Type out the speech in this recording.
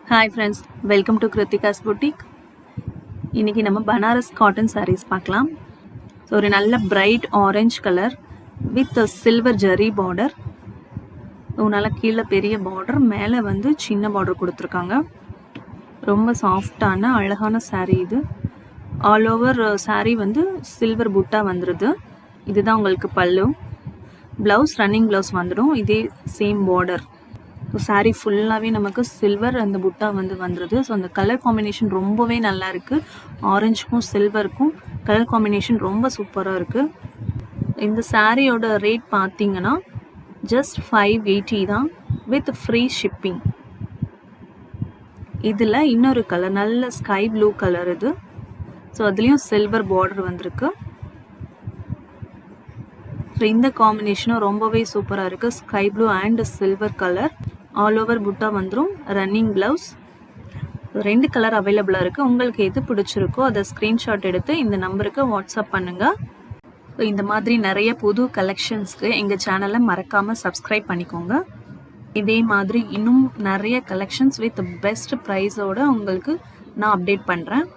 Hi friends, welcome to Kritika's Boutique. இன்னைக்கு நம்ம Banaras cotton sarees பார்க்கலாம். ஸோ ஒரு நல்ல bright orange colour with silver zari border. நல்ல கீழே பெரிய பார்டர், மேலே வந்து சின்ன பார்டர் கொடுத்துருக்காங்க. ரொம்ப சாஃப்டான அழகான saree இது. ஆல் ஓவர் saree வந்து சில்வர் புட்டா வந்துடுது. இதுதான் உங்களுக்கு பல்லு. ப்ளவுஸ் ரன்னிங் ப்ளவுஸ் வந்துடும். இதே சேம் பார்டர். ஸோ சாரீ ஃபுல்லாகவே நமக்கு சில்வர் அந்த புட்டா வந்துடுது. ஸோ அந்த கலர் காம்பினேஷன் ரொம்பவே நல்லா இருக்குது. ஆரஞ்சுக்கும் சில்வருக்கும் கலர் காம்பினேஷன் ரொம்ப சூப்பராக இருக்குது. இந்த சாரியோட ரேட் பார்த்தீங்கன்னா ஜஸ்ட் 580 தான் வித் ஃப்ரீ ஷிப்பிங். இதில் இன்னொரு கலர் நல்ல ஸ்கை ப்ளூ கலர் இது. ஸோ அதுலேயும் சில்வர் பார்டர் வந்திருக்கு. ஸோ இந்த காம்பினேஷனும் ரொம்பவே சூப்பராக இருக்குது. Sky blue and silver colour, all over புட்டா வந்துடும். Running blouse. 2 கலர் அவைலபிளாக இருக்குது. உங்களுக்கு எது பிடிச்சிருக்கோ அதை ஸ்க்ரீன்ஷாட் எடுத்து இந்த நம்பருக்கு வாட்ஸ்அப் பண்ணுங்கள். ஸோ இந்த மாதிரி நிறைய புது கலெக்ஷன்ஸ்க்கு எங்கள் சேனலை மறக்காமல் சப்ஸ்கிரைப் பண்ணிக்கோங்க. இதே மாதிரி இன்னும் நிறைய கலெக்ஷன்ஸ் வித் பெஸ்ட் ப்ரைஸோடு உங்களுக்கு நான் அப்டேட் பண்ணுறேன்.